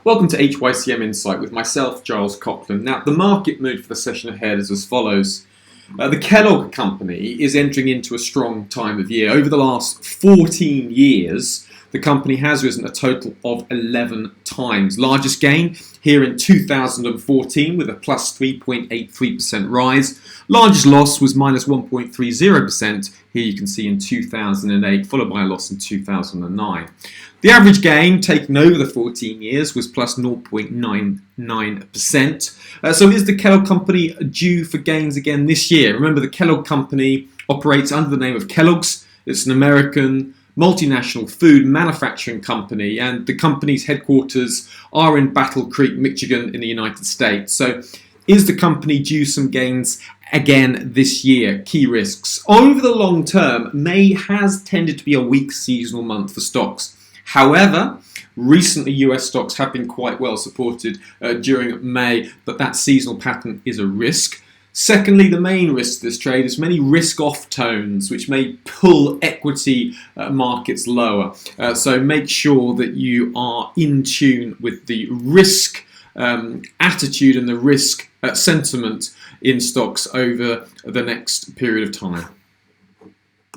Welcome to HYCM Insight with myself, Giles Coughlin. Now, the market mood for the session ahead is as follows. The Kellogg Company is entering into a strong time of year. Over the last 14 years, the company has risen a total of 11 times. Largest gain here in 2014 with a plus 3.83% rise. Largest loss was minus 1.30%. Here you can see in 2008, followed by a loss in 2009. The average gain taken over the 14 years was plus 0.99%. So is the Kellogg Company due for gains again this year? Remember, the Kellogg Company operates under the name of Kellogg's. It's an American multinational food manufacturing company, and the company's headquarters are in Battle Creek, Michigan in the United States. So is the company due some gains again this year? Key risks. Over the long term, May has tended to be a weak seasonal month for stocks. However, recently US stocks have been quite well supported during May, but that seasonal pattern is a risk. Secondly, the main risk to this trade is many risk-off tones, which may pull equity markets lower. So make sure that you are in tune with the risk attitude and the risk sentiment in stocks over the next period of time.